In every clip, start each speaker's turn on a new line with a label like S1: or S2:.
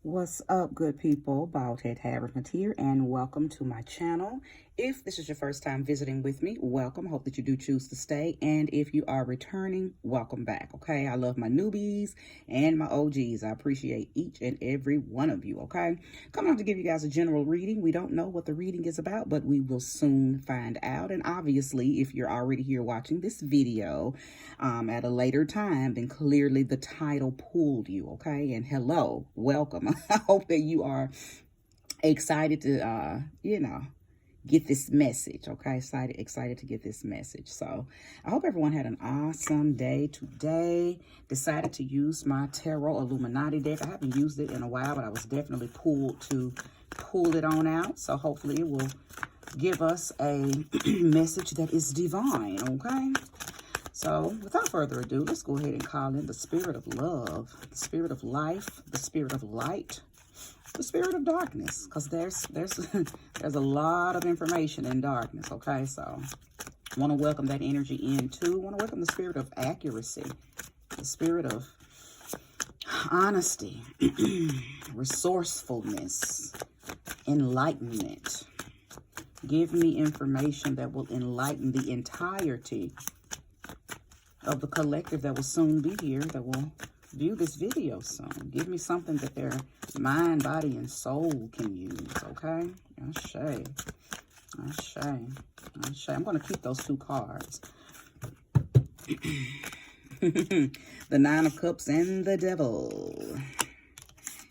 S1: What's up, good people? Baldhead Haverford here, and welcome to my channel. If this is your first time visiting with me, welcome. Hope that you do choose to stay. And if you are returning, welcome back. Okay, I love my newbies and my OGs. I appreciate each and every one of you. Okay, coming on to give you guys a general reading. We don't know what the reading is about, but we will soon find out. And obviously, if you're already here watching this video at a later time, then clearly the title pulled you. Okay, and hello, welcome. I hope that you are excited to, get this message. Okay, excited to get this message. So I hope everyone had an awesome day today. Decided to use my Tarot Illuminati deck. I haven't used it in a while, but I was definitely pulled to pull it on out. So hopefully it will give us a message that is divine. Okay. So, without further ado, let's go ahead and call in the spirit of love, the spirit of life, the spirit of light, the spirit of darkness, because there's a lot of information in darkness. Okay, so I want to welcome that energy in too. I want to welcome the spirit of accuracy, the spirit of honesty, resourcefulness, enlightenment. Give me information that will enlighten the entirety of the collective that will soon be here, that will view this video soon. Give me something that their mind, body, and soul can use, okay? Ashe. Ashe. Ashe. I'm going to keep those two cards. The Nine of Cups and the Devil.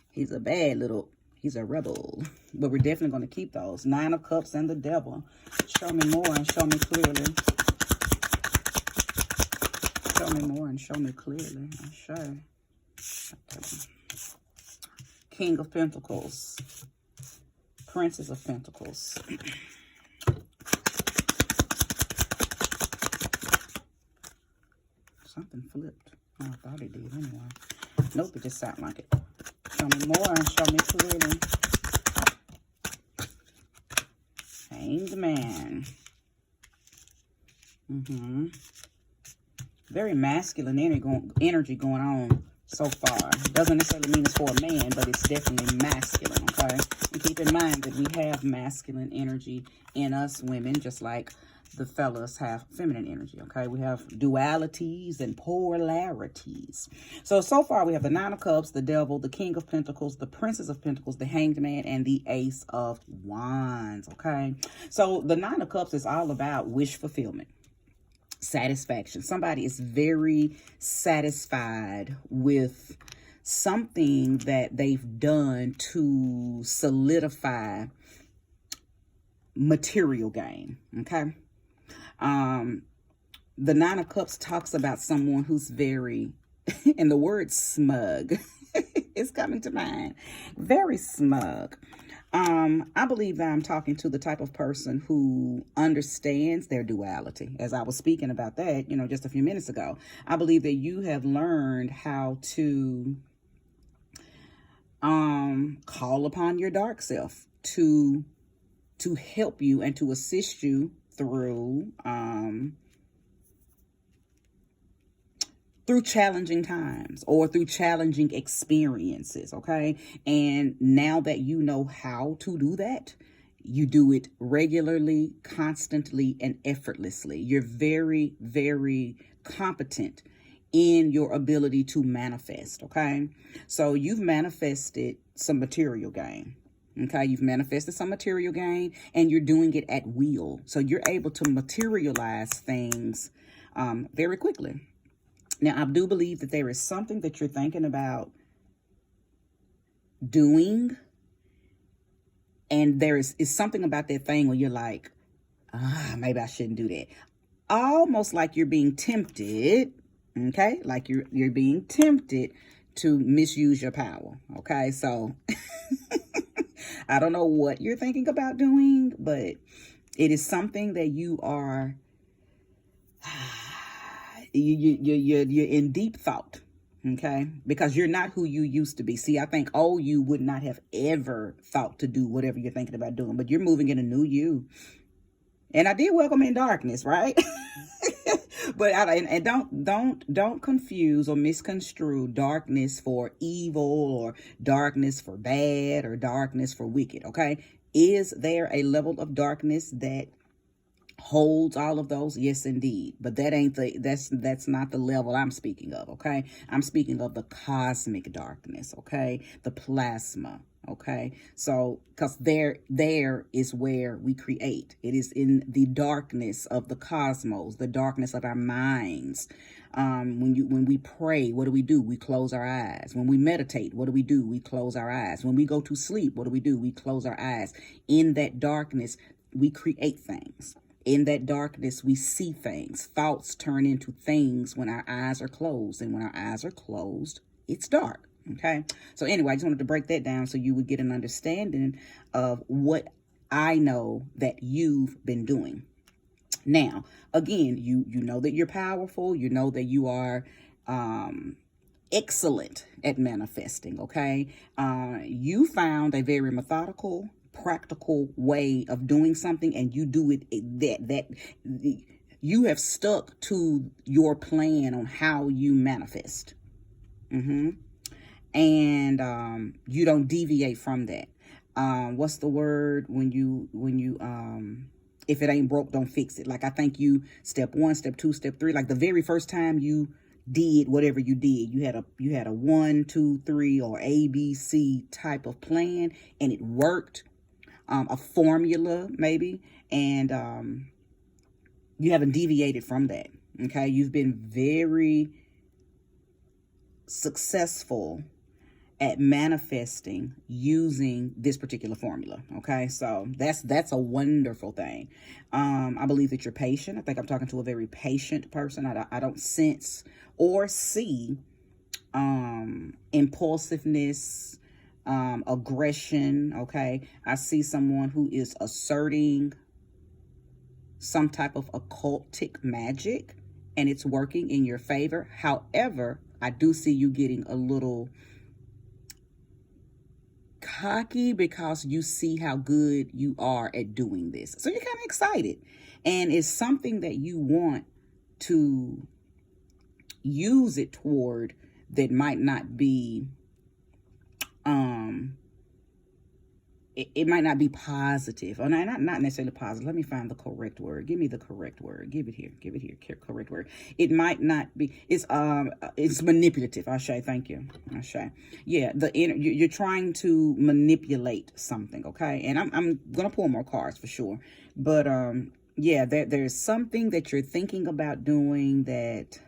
S1: He's a bad little, he's a rebel. But we're definitely going to keep those. Nine of Cups and the Devil. Show me more and show me clearly. Show me more and show me clearly. Sure. King of Pentacles. Princess of Pentacles. Something flipped. Oh, I thought it did anyway. Nope, it just sounded like it. Show me more and show me clearly. Hanged Man. Very masculine energy going on so far. Doesn't necessarily mean it's for a man, but it's definitely masculine, okay? And keep in mind that we have masculine energy in us women, just like the fellas have feminine energy, okay? We have dualities and polarities. So far we have the Nine of Cups, the Devil, the King of Pentacles, the Princess of Pentacles, the Hanged Man, and the Ace of Wands, okay? So the Nine of Cups is all about wish fulfillment. Satisfaction. Somebody is very satisfied with something that they've done to solidify material gain. Okay. The Nine of Cups talks about someone who's very, and the word smug is coming to mind. Very smug. I believe that I'm talking to the type of person who understands their duality. As I was speaking about that, just a few minutes ago, I believe that you have learned how to call upon your dark self to help you and to assist you through challenging times or through challenging experiences, okay? And now that you know how to do that, you do it regularly, constantly, and effortlessly. You're very, very competent in your ability to manifest, okay? So you've manifested some material gain. Okay, you've manifested some material gain and you're doing it at will. So you're able to materialize things very quickly. Now, I do believe that there is something that you're thinking about doing, and there is something about that thing where you're like, maybe I shouldn't do that. Almost like you're being tempted, okay? Like you're being tempted to misuse your power, okay? So I don't know what you're thinking about doing, but it is something that you are... You're in deep thought, okay? Because you're not who you used to be. See, I think old you would not have ever thought to do whatever you're thinking about doing, but you're moving in a new you. And I did welcome in darkness, right? But and don't confuse or misconstrue darkness for evil or darkness for bad or darkness for wicked. Okay, is there a level of darkness that holds all of those? Yes, indeed. But that's not the level I'm speaking of. Okay, I'm speaking of the cosmic darkness. Okay, the plasma. Okay, so because there is where we create. It is in the darkness of the cosmos, the darkness of our minds. When we pray, what do? We close our eyes. When we meditate, what do? We close our eyes. When we go to sleep, what do? We close our eyes. In that darkness, we create things. In that darkness, we see things. Thoughts turn into things when our eyes are closed. And when our eyes are closed, it's dark. Okay. So anyway, I just wanted to break that down so you would get an understanding of what I know that you've been doing. Now, again, you know that you're powerful. You know that you are excellent at manifesting. Okay. You found a very methodical, practical way of doing something, and you do it that you have stuck to your plan on how you manifest. And you don't deviate from that. What's the word when you if it ain't broke, don't fix it. Like, I think you step 1, step 2, step 3, like the very first time you did whatever you did, you had a 1, 2, 3 or ABC type of plan, and it worked. A formula maybe, and you haven't deviated from that. Okay, you've been very successful at manifesting using this particular formula. Okay, so that's a wonderful thing. I believe that you're patient. I think I'm talking to a very patient person. I don't sense or see impulsiveness, aggression. Okay, I see someone who is asserting some type of occultic magic, and it's working in your favor. However, I do see you getting a little cocky because you see how good you are at doing this. So you're kind of excited, and it's something that you want to use it toward that might not be it might not be positive, or not necessarily positive. Let me find the correct word. Give me the correct word. Give it here. Correct word. It might not be. It's manipulative. Ashay, thank you. Ashay. Yeah, you're trying to manipulate something. Okay, and I'm gonna pull more cards for sure. But yeah, there's something that you're thinking about doing that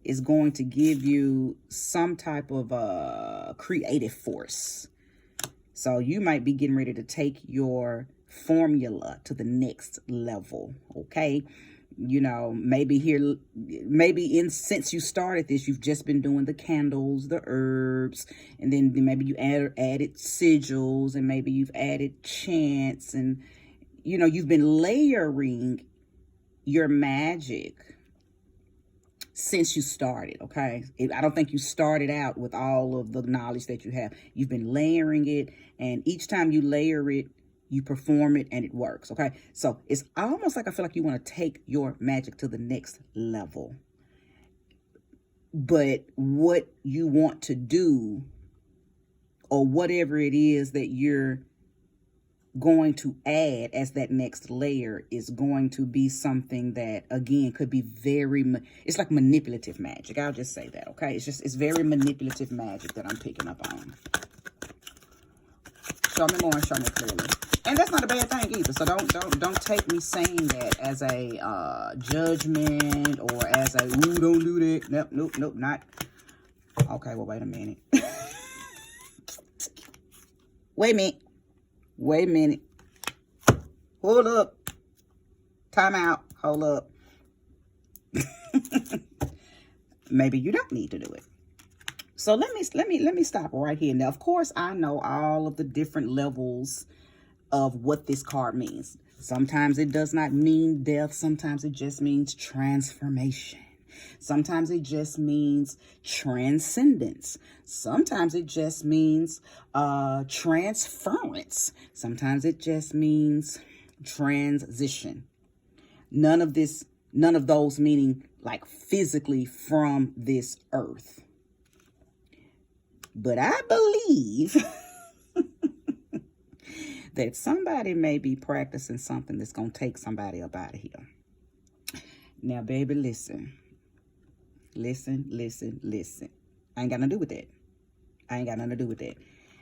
S1: is going to give you some type of creative force. So you might be getting ready to take your formula to the next level. Okay, you know, since you started this, you've just been doing the candles, the herbs, and then maybe you added sigils, and maybe you've added chants, and you know, you've been layering your magic since you started. Okay, I don't think you started out with all of the knowledge that you have. You've been layering it, and each time you layer it, you perform it, and it works. Okay, so it's almost like I feel like you want to take your magic to the next level, but what you want to do, or whatever it is that you're going to add as that next layer, is going to be something that, again, could be it's like manipulative magic. I'll just say that. Okay, it's very manipulative magic that I'm picking up on. Show me more and show me clearly. And that's not a bad thing either. So don't take me saying that as a judgment, or as a, ooh, don't do that. Nope, not. Okay, well, wait a minute. Wait a minute. Hold up. Time out. Hold up. Maybe you don't need to do it. So let me stop right here. Now, of course, I know all of the different levels of what this card means. Sometimes it does not mean death. Sometimes it just means transformation. Sometimes it just means transcendence. Sometimes it just means transference. Sometimes it just means transition. None of this None of those meaning like physically from this earth. But I believe that somebody may be practicing something that's going to take somebody up out of here. Now, baby, listen. Listen, listen, listen. I ain't got nothing to do with that. I ain't got nothing to do with that.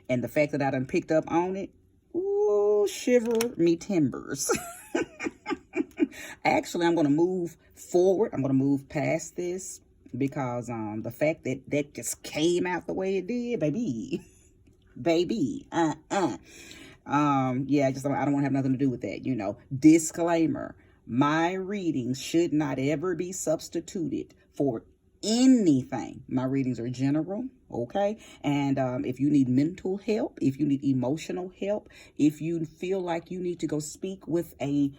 S1: And the fact that I done picked up on it, ooh, shiver me timbers. Actually, I'm going to move forward. I'm going to move past this because the fact that that just came out the way it did, baby. Yeah, I don't want to have nothing to do with that. You know, disclaimer, my readings should not ever be substituted for anything. My readings are general, okay? And if you need mental help, if you need emotional help, if you feel like you need to go speak with a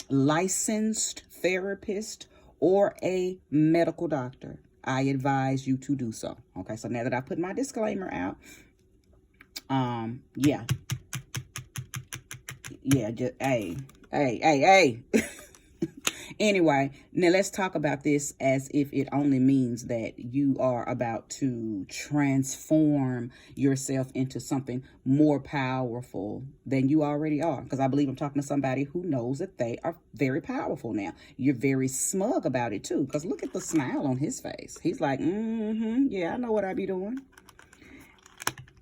S1: licensed therapist or a medical doctor, I advise you to do so. Okay, so now that I put my disclaimer out, yeah, just hey. Anyway, now let's talk about this as if it only means that you are about to transform yourself into something more powerful than you already are. Because I believe I'm talking to somebody who knows that they are very powerful now. You're very smug about it too. Because look at the smile on his face. He's like, yeah, I know what I be doing.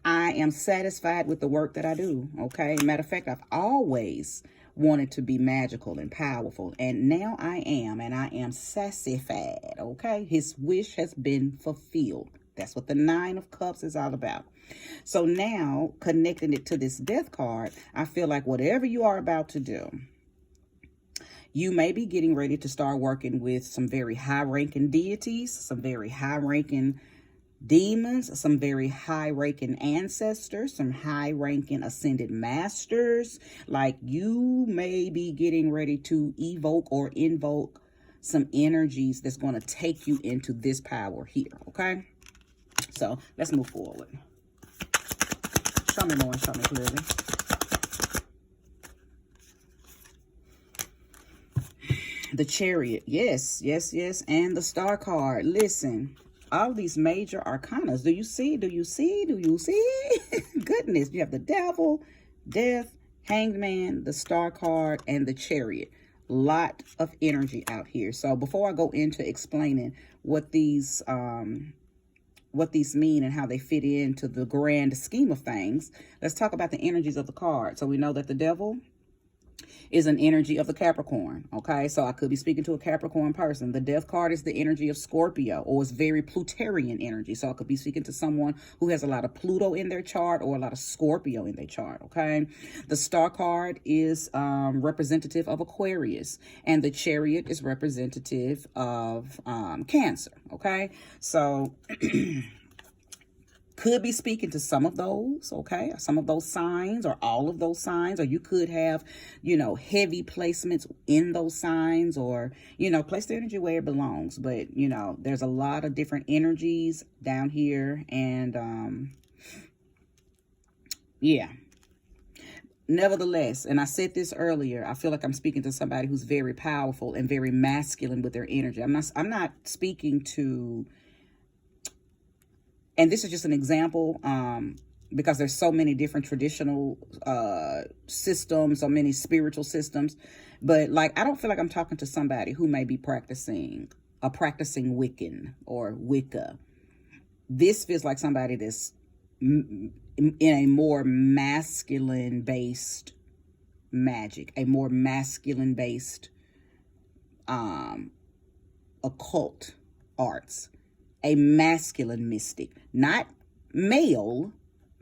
S1: I am satisfied with the work that I do, okay? Matter of fact, I've always wanted to be magical and powerful, and now I am, and I am sassified, okay? His wish has been fulfilled. That's what the Nine of Cups is all about. So now, connecting it to this Death card, I feel like whatever you are about to do, you may be getting ready to start working with some very high-ranking deities, some very high-ranking demons, some very high-ranking ancestors, some high-ranking ascended masters. Like, you may be getting ready to evoke or invoke some energies that's going to take you into this power here, okay? So let's move forward. Show me more and show me clearly. The Chariot, yes, and the Star card. Listen, all these major arcanas. Do you see? Goodness, you have the Devil, Death, Hanged Man, the Star card, and the Chariot. Lot of energy out here. So before I go into explaining what these mean and how they fit into the grand scheme of things, let's talk about the energies of the card. So we know that the Devil is an energy of the Capricorn, okay? So I could be speaking to a Capricorn person. The Death card is the energy of Scorpio, or it's very Plutarian energy. So I could be speaking to someone who has a lot of Pluto in their chart or a lot of Scorpio in their chart, okay? The Star card is representative of Aquarius, and the Chariot is representative of Cancer, okay? So could be speaking to some of those, okay? Some of those signs or all of those signs, or you could have, you know, heavy placements in those signs, or, you know, place the energy where it belongs. But, you know, there's a lot of different energies down here, and yeah. Nevertheless, and I said this earlier, I feel like I'm speaking to somebody who's very powerful and very masculine with their energy. I'm not speaking to, and this is just an example, because there's so many different traditional systems, so many spiritual systems. But like, I don't feel like I'm talking to somebody who may be practicing Wiccan or Wicca. This feels like somebody that's in a more masculine-based magic, a more masculine-based occult arts. A masculine mystic, not male,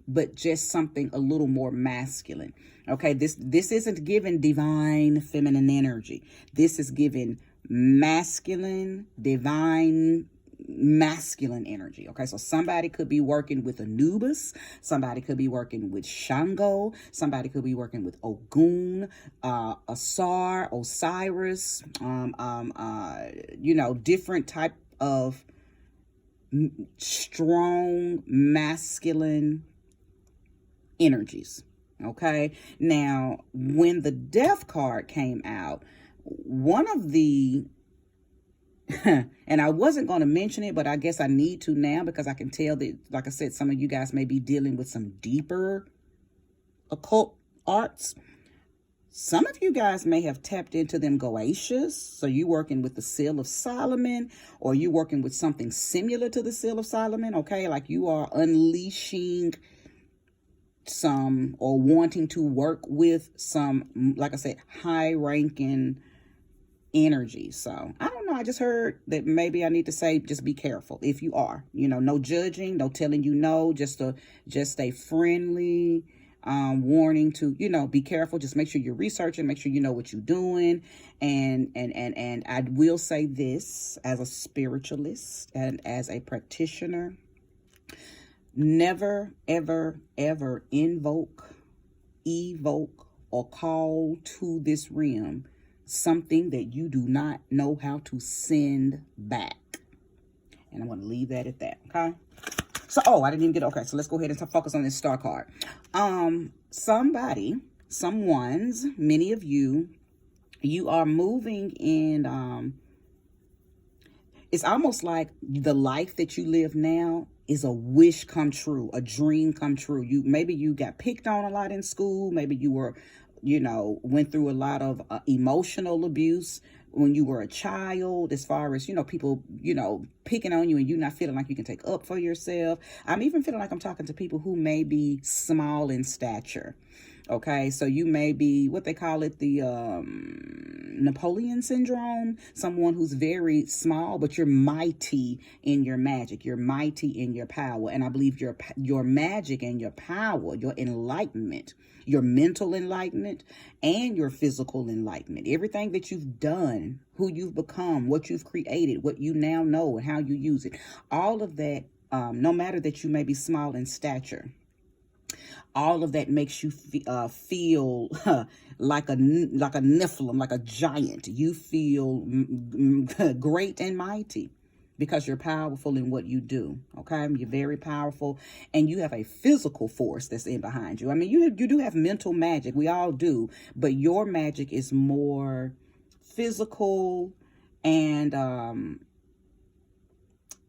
S1: but just something a little more masculine. Okay, this isn't giving divine feminine energy. This is giving masculine, divine masculine energy. Okay, so somebody could be working with Anubis, somebody could be working with Shango, somebody could be working with Ogun, Asar, Osiris, you know, different type of strong masculine energies. Okay, now when the Death card came out, One of the, and I wasn't going to mention it, but I guess I need to now because I can tell that, like I said, some of you guys may be dealing with some deeper occult arts. Some of you guys may have tapped into them Goetias. So you working with the Seal of Solomon, or you working with something similar to the Seal of Solomon. Okay, like you are unleashing some, or wanting to work with some, like I said, high ranking energy. So I don't know, I just heard that maybe I need to say, just be careful if you are, no judging, no telling you no, just a friendly warning to, be careful. Just make sure you're researching, make sure you know what you're doing. And I will say this as a spiritualist and as a practitioner: never, ever, ever invoke, evoke, or call to this realm something that you do not know how to send back. And I'm going to leave that at that, okay? So, I didn't even get, okay, so let's go ahead and focus on this star card. Someone's, many of you are moving in, it's almost like the life that you live now is a wish come true, a dream come true. Maybe you got picked on a lot in school. Maybe you were, went through a lot of emotional abuse when you were a child, as far as, people, picking on you and you not feeling like you can take up for yourself. I'm even feeling like I'm talking to people who may be small in stature. Okay, so you may be what they call it, the Napoleon syndrome, someone who's very small, but you're mighty in your magic, you're mighty in your power. And I believe your magic and your power, your enlightenment, your mental enlightenment and your physical enlightenment, everything that you've done, who you've become, what you've created, what you now know and how you use it, all of that, no matter that you may be small in stature, all of that makes you feel like a Nephilim, like a giant. You feel great and mighty because you're powerful in what you do. Okay, you're very powerful, and you have a physical force that's in behind you. I mean, you do have mental magic. We all do, but your magic is more physical, and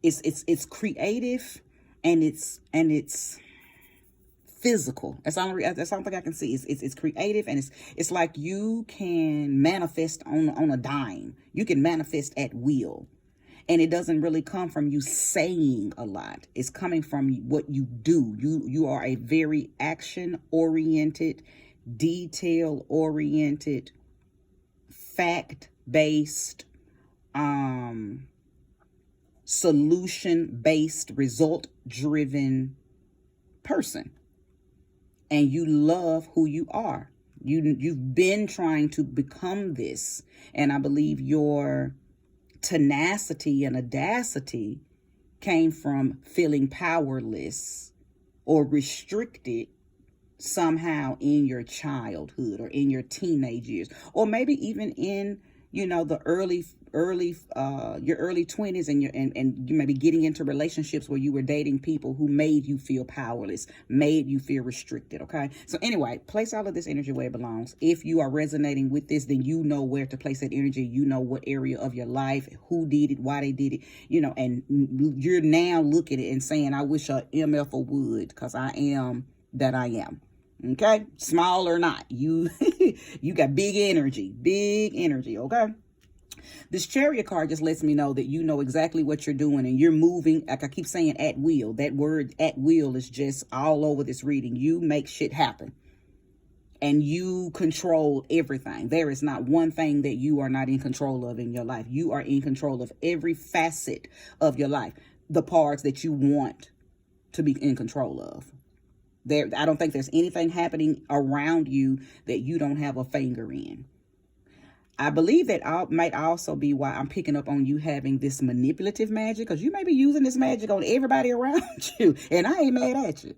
S1: it's creative, and it's physical. That's the only thing I can see. It's creative, and it's like you can manifest on a dime. You can manifest at will, and it doesn't really come from you saying a lot. It's coming from what you do. You are a very action oriented, detail oriented, fact based, solution based, result driven person. And you love who you are. You've been trying to become this. And I believe your tenacity and audacity came from feeling powerless or restricted somehow in your childhood or in your teenage years, or maybe even in, the early your early 20s, and you may be getting into relationships where you were dating people who made you feel powerless, made you feel restricted. Okay, so anyway, place all of this energy where it belongs. If you are resonating with this, then you know where to place that energy. You know what area of your life, who did it, why they did it, and you're now looking at it and saying, I wish a MF would, because I am that I am. Okay, small or not, you got big energy. Okay, this Chariot card just lets me know that you know exactly what you're doing, and you're moving, like I keep saying, at will. That word at will is just all over this reading. You make shit happen, and you control everything. There is not one thing that you are not in control of in your life. You are in control of every facet of your life, the parts that you want to be in control of. I don't think there's anything happening around you that you don't have a finger in. I believe that might also be why I'm picking up on you having this manipulative magic, because you may be using this magic on everybody around you, and I ain't mad at you.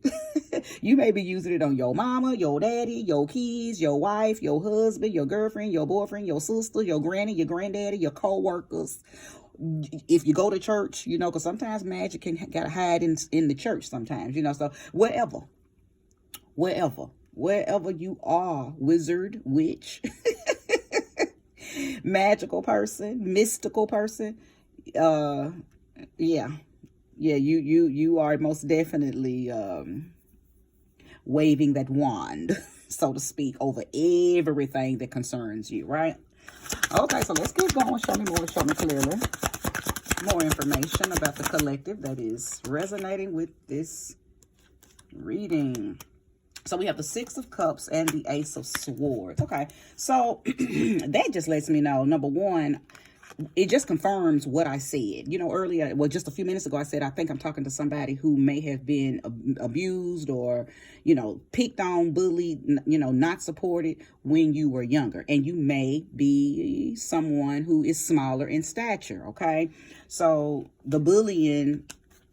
S1: You may be using it on your mama, your daddy, your kids, your wife, your husband, your girlfriend, your boyfriend, your sister, your granny, your granddaddy, your co-workers. If you go to church, because sometimes magic can gotta hide in the church sometimes, so wherever you are, wizard, witch, magical person, mystical person. Yeah. You are most definitely waving that wand, so to speak, over everything that concerns you, right? Okay, so let's keep going. Show me more, show me clearly. More information about the collective that is resonating with this reading. So we have the Six of Cups and the Ace of Swords. Okay, so that just lets me know, number one, it just confirms what I said. You know, earlier, well, just a few minutes ago, I said, I think I'm talking to somebody who may have been abused or, you know, picked on, bullied, you know, not supported when you were younger. And you may be someone who is smaller in stature, okay? So the bullying,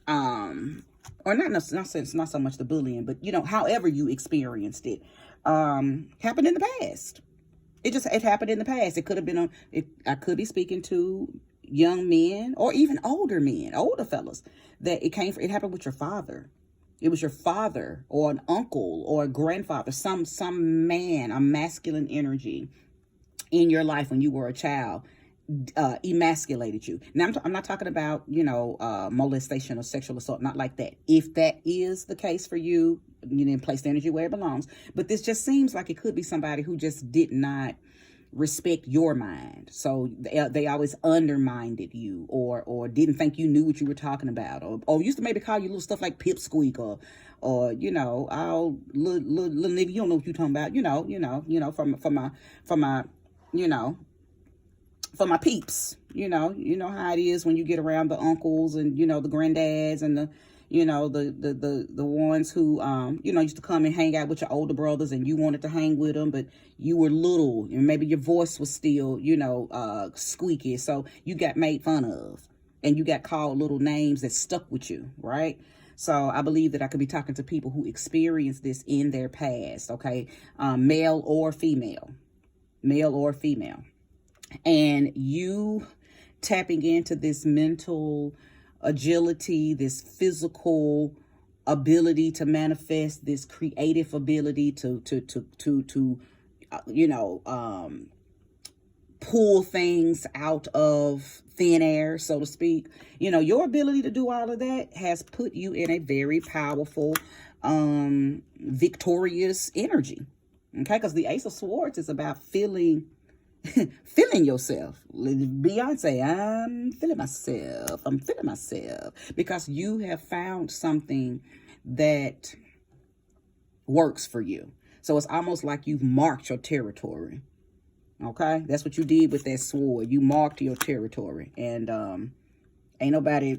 S1: or not so much the bullying, but, you know, however you experienced it, happened in the past. It happened in the past. It could have been I could be speaking to young men or even older men, older fellas, that it happened with your father. It was your father or an uncle or a grandfather, some man, a masculine energy in your life when you were a child, emasculated you. Now, I'm not talking about, you know, molestation or sexual assault, not like that. If that is the case for you, you didn't place the energy where it belongs. But this just seems like it could be somebody who just did not respect your mind. So they always undermined you or didn't think you knew what you were talking about, or used to maybe call you little stuff like pipsqueak or you know, oh, little nigga, you don't know what you're talking about, you know, from my, you know, for my peeps, you know how it is when you get around the uncles and, you know, the granddads and the, you know, the ones who, you know, used to come and hang out with your older brothers and you wanted to hang with them, but you were little and maybe your voice was still, you know, squeaky. So you got made fun of and you got called little names that stuck with you, right? So I believe that I could be talking to people who experienced this in their past, okay? Male or female. And you tapping into this mental agility, this physical ability to manifest, this creative ability to you know, pull things out of thin air, so to speak. You know, your ability to do all of that has put you in a very powerful, victorious energy. Okay, because the Ace of Swords is about feeling yourself. Beyonce, I'm feeling myself because you have found something that works for you. So it's almost like you've marked your territory. Okay, that's what you did with that sword. You marked your territory, and ain't nobody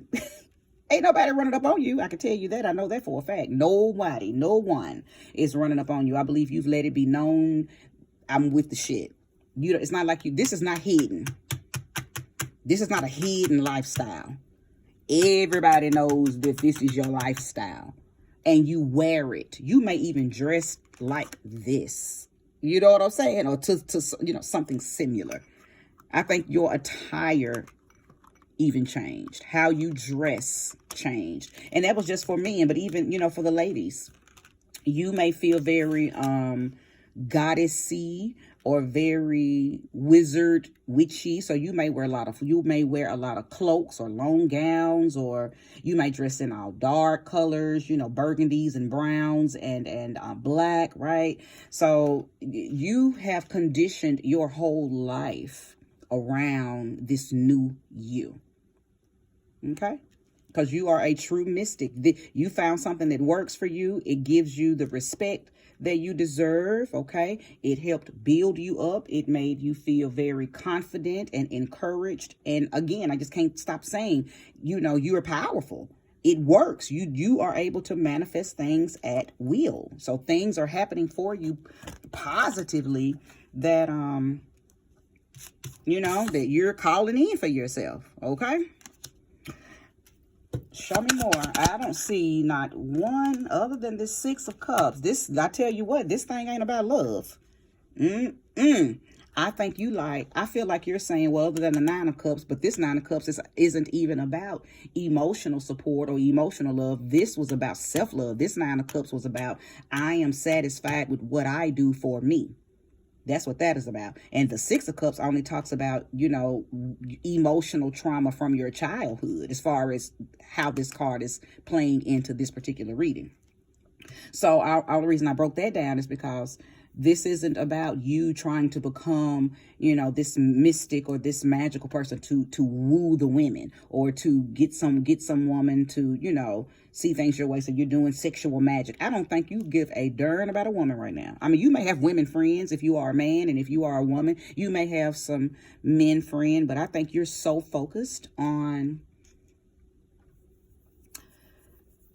S1: running up on you. I can tell you that. I know that for a fact. No one is running up on you. I believe you've let it be known. I'm with the shit. It's not like this is not hidden. This is not a hidden lifestyle. Everybody knows that this is your lifestyle and you wear it. You may even dress like this. You know what I'm saying? Or to you know, something similar. I think your attire even changed. How you dress changed. And that was just for men, but even, you know, for the ladies, you may feel very goddessy or very wizard witchy. So you may wear a lot of cloaks or long gowns, or you may dress in all dark colors, you know, burgundies and browns and black, right? So you have conditioned your whole life around this new you. Okay? Because you are a true mystic. You found something that works for you. It gives you the respect that you deserve, okay? It helped build you up. It made you feel very confident and encouraged. And again, I just can't stop saying, you know, you're powerful. It works. You are able to manifest things at will. So things are happening for you positively that, you know, that you're calling in for yourself, okay? Show me more. I don't see not one other than this Six of Cups. I tell you what, this thing ain't about love. I feel like you're saying, well, other than the Nine of Cups, but this Nine of Cups isn't even about emotional support or emotional love. This was about self-love. This Nine of Cups was about, I am satisfied with what I do for me. That's what that is about. And the Six of Cups only talks about, you know, emotional trauma from your childhood, as far as how this card is playing into this particular reading. So all the reason I broke that down is because this isn't about you trying to become, you know, this mystic or this magical person to woo the women, or to get some woman to, you know, see things your way. So you're doing sexual magic. I don't think you give a darn about a woman right now. I mean, you may have women friends if you are a man, and if you are a woman, you may have some men friend, but I think you're so focused on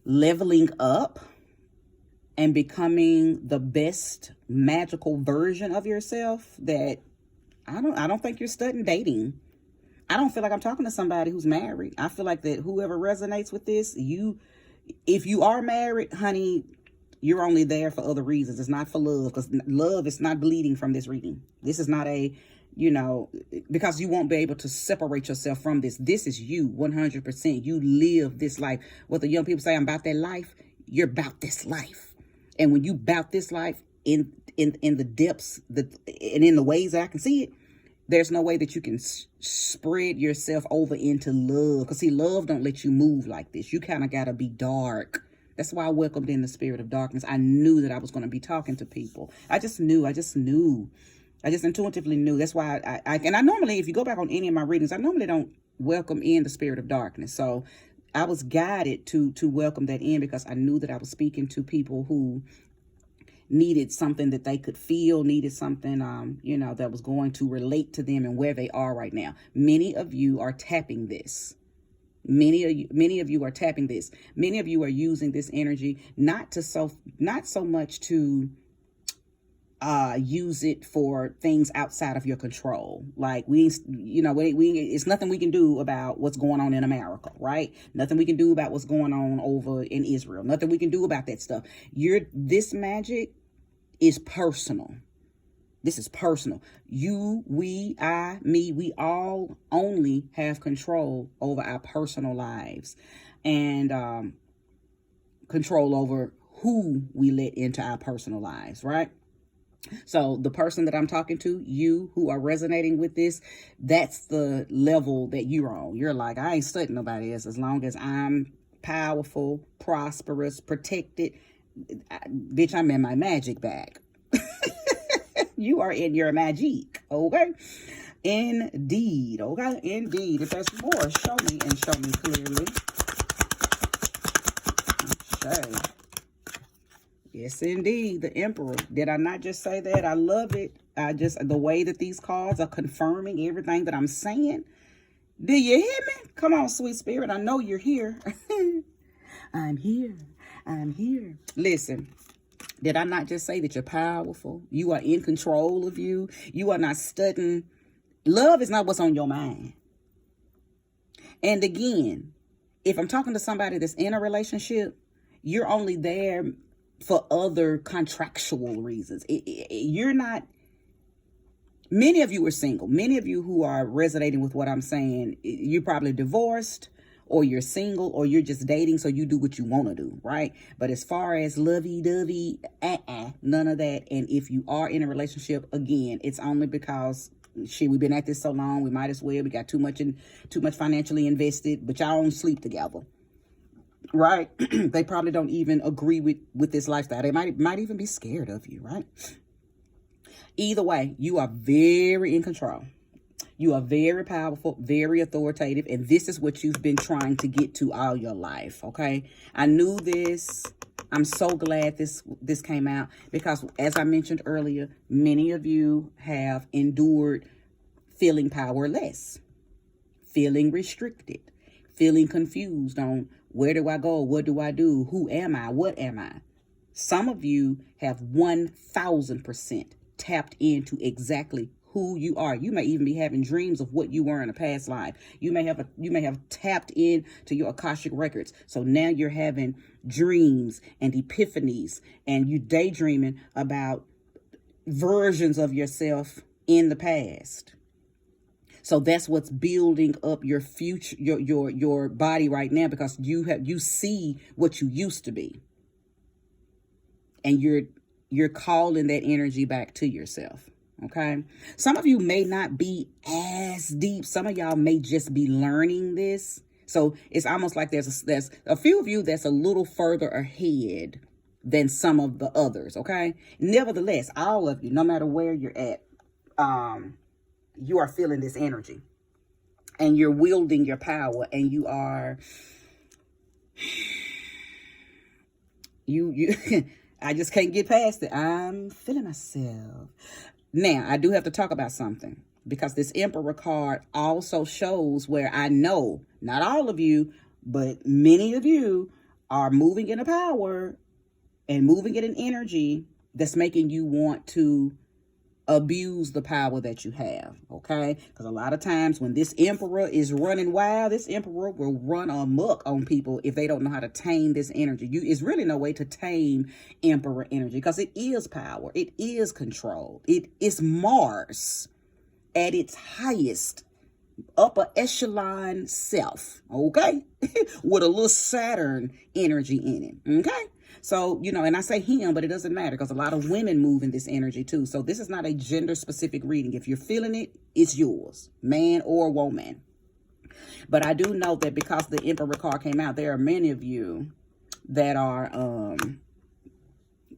S1: leveling up and becoming the best magical version of yourself that I don't think you're studying dating. I don't feel like I'm talking to somebody who's married. I feel like that whoever resonates with this, if you are married, honey, you're only there for other reasons. It's not for love, because love is not bleeding from this reading. This is not a, you know, because you won't be able to separate yourself from this. This is you 100%. You live this life. What the young people say, I'm about that life. You're about this life. And when you bout this life in the depths and in the ways that I can see it, there's no way that you can spread yourself over into love. Because see, love don't let you move like this. You kind of got to be dark. That's why I welcomed in the spirit of darkness. I knew that I was going to be talking to people. I just intuitively knew. That's why I normally, if you go back on any of my readings, I normally don't welcome in the spirit of darkness. So I was guided to welcome that in, because I knew that I was speaking to people who needed something that they could feel, needed something, you know, that was going to relate to them and where they are right now. Many of you are tapping this. Many of you are tapping this. Many of you are using this energy not so much to use it for things outside of your control. Like it's nothing we can do about what's going on in America, right? Nothing we can do about what's going on over in Israel. Nothing we can do about that stuff. This magic is personal. This is personal. You, we, I, me, we all only have control over our personal lives, and control over who we let into our personal lives, right? So the person that I'm talking to, you who are resonating with this, that's the level that you're on. You're like, I ain't studying nobody else. As long as I'm powerful, prosperous, protected, bitch, I'm in my magic bag. You are in your magic, okay? Indeed, okay? Indeed. If there's more, show me and show me clearly. Okay. Yes, indeed. The Emperor. Did I not just say that? I love it. The way that these cards are confirming everything that I'm saying. Do you hear me? Come on, sweet spirit. I know you're here. I'm here. I'm here. Listen, did I not just say that you're powerful? You are in control of you. You are not studying. Love is not what's on your mind. And again, if I'm talking to somebody that's in a relationship, you're only there for other contractual reasons. You're not. Many of you are single. Many of you who are resonating with what I'm saying, you're probably divorced, or you're single, or you're just dating, so you do what you want to do, right? But as far as lovey-dovey, none of that. And if you are in a relationship, again, it's only because we've been at this so long, we might as well. We got too much financially invested, but y'all don't sleep together, right? They probably don't even agree with this lifestyle. They might even be scared of you, right? Either way, you are very in control. You are very powerful, very authoritative, and this is what you've been trying to get to all your life, okay? I knew this. I'm so glad this came out, because as I mentioned earlier, many of you have endured feeling powerless, feeling restricted, feeling confused on where do I go, what do I do, who am I, what am I? Some of you have 1,000% tapped into exactly who you are. You may even be having dreams of what you were in a past life. You may have tapped into your Akashic records. So now you're having dreams and epiphanies, and you daydreaming about versions of yourself in the past. So that's what's building up your future, your body right now, because you see what you used to be, and you're calling that energy back to yourself. Okay. Some of you may not be as deep. Some of y'all may just be learning this. So it's almost like there's a few of you that's a little further ahead than some of the others. Okay. Nevertheless, all of you, no matter where you're at, you are feeling this energy and you're wielding your power, and you are, you, I just can't get past it. I'm feeling myself. Now, I do have to talk about something, because this Emperor card also shows where I know not all of you, but many of you are moving in a power and moving in an energy that's making you want to abuse the power that you have, okay? Because a lot of times when this Emperor is running wild, this Emperor will run amok on people if they don't know how to tame this energy. It's really no way to tame Emperor energy, because it is power. It is control. It is Mars at its highest, upper echelon self, okay? With a little Saturn energy in it, okay? So, you know, and I say him, but it doesn't matter, because a lot of women move in this energy too. So this is not a gender specific reading. If you're feeling it, it's yours, man or woman. But I do know that because the Emperor card came out, there are many of you that are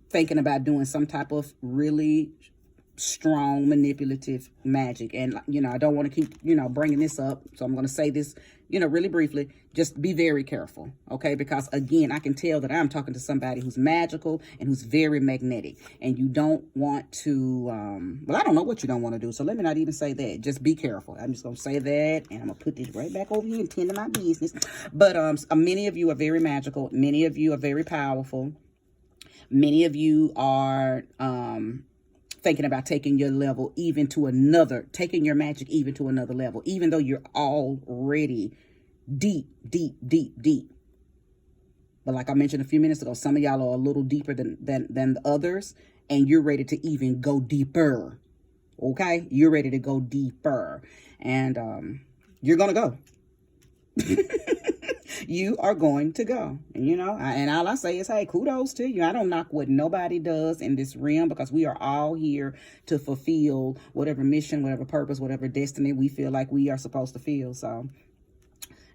S1: thinking about doing some type of really strong manipulative magic. And, you know, I don't want to keep, you know, bringing this up. So I'm going to say this, you know, really briefly. Just be very careful, okay? Because, again, I can tell that I'm talking to somebody who's magical and who's very magnetic. And you don't want to, well, I don't know what you don't want to do. So let me not even say that. Just be careful. I'm just going to say that. And I'm going to put this right back over here and tend to my business. But many of you are very magical. Many of you are very powerful. Many of you are thinking about taking your level even to another, taking your magic even to another level, even though you're already deep, deep, deep, deep. But like I mentioned a few minutes ago, some of y'all are a little deeper than the others, and you're ready to even go deeper. Okay? You're ready to go deeper. And you're going to go. You are going to go, and you know, and all I say is, hey, kudos to you. I don't knock what nobody does in this realm, because we are all here to fulfill whatever mission, whatever purpose, whatever destiny we feel like we are supposed to feel. So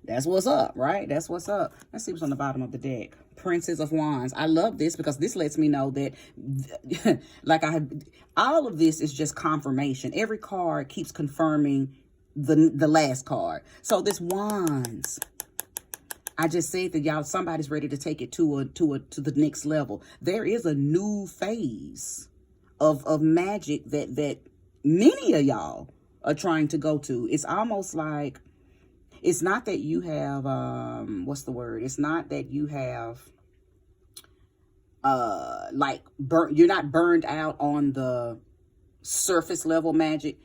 S1: that's what's up, right? That's what's up. Let's see what's on the bottom of the deck. Princess of Wands. I love this because this lets me know that all of this is just confirmation. Every card keeps confirming the last card. So this Wands, I just said that y'all, somebody's ready to take it to the next level. There is a new phase of magic that many of y'all are trying to go to. It's almost like, it's not that you have what's the word? It's not that you have you're not burned out on the surface level magic.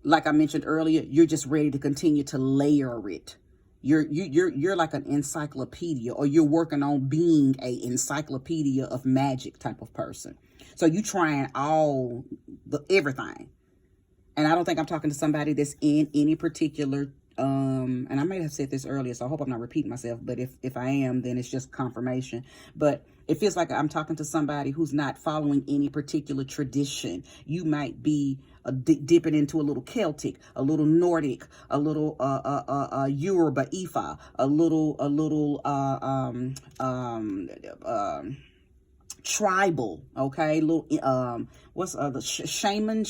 S1: Like I mentioned earlier, you're just ready to continue to layer it. You're like an encyclopedia, or you're working on being a encyclopedia of magic type of person. So you trying everything. And I don't think I'm talking to somebody that's in any particular, and I might have said this earlier, so I hope I'm not repeating myself, but if I am, then it's just confirmation. But it feels like I'm talking to somebody who's not following any particular tradition. You might be dipping into a little Celtic, a little Nordic, a little Yoruba Ifa, a little tribal, okay, little what's the shaman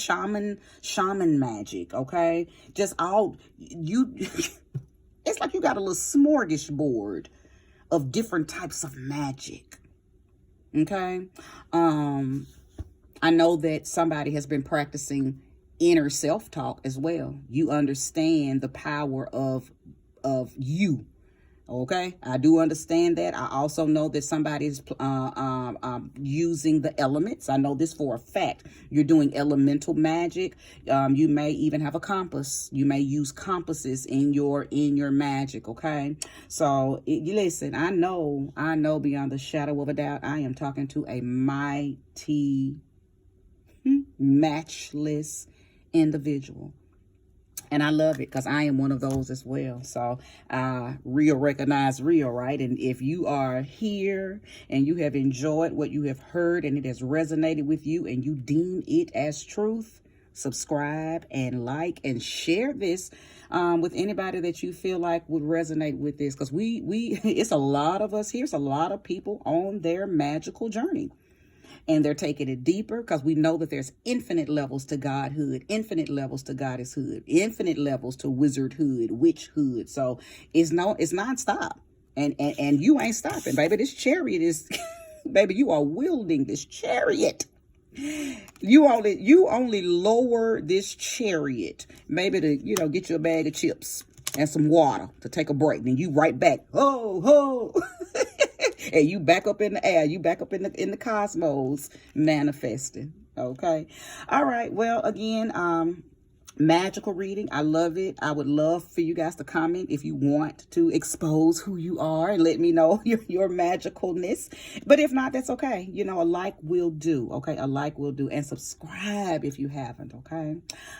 S1: magic, okay, just all you. It's like you got a little smorgasbord of different types of magic. Okay. I know that somebody has been practicing inner self-talk as well. You understand the power of you. Okay, I do understand that. I also know that somebody's using the elements. I know this for a fact. You're doing elemental magic. You may even have a compass. You may use compasses in your magic. Okay, so listen. I know beyond the shadow of a doubt, I am talking to a mighty, matchless individual. And I love it because I am one of those as well. So real recognize real, right? And if you are here and you have enjoyed what you have heard and it has resonated with you and you deem it as truth, subscribe, and like and share this with anybody that you feel like would resonate with this, because it's a lot of us here. It's a lot of people on their magical journey. And they're taking it deeper, because we know that there's infinite levels to godhood, infinite levels to goddesshood, infinite levels to wizardhood, witchhood. So it's nonstop. And you ain't stopping, baby. This chariot is, baby, you are wielding this chariot. You only lower this chariot, maybe to, get you a bag of chips and some water to take a break. Then you right back, ho, ho. And you back up in the air. You back up in the cosmos, manifesting. Okay. All right. Well, again, magical reading. I love it. I would love for you guys to comment if you want to expose who you are and let me know your magicalness. But if not, that's okay. A like will do. Okay. A like will do. And subscribe if you haven't. Okay.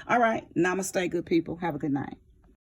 S1: All right. Namaste, good people. Have a good night.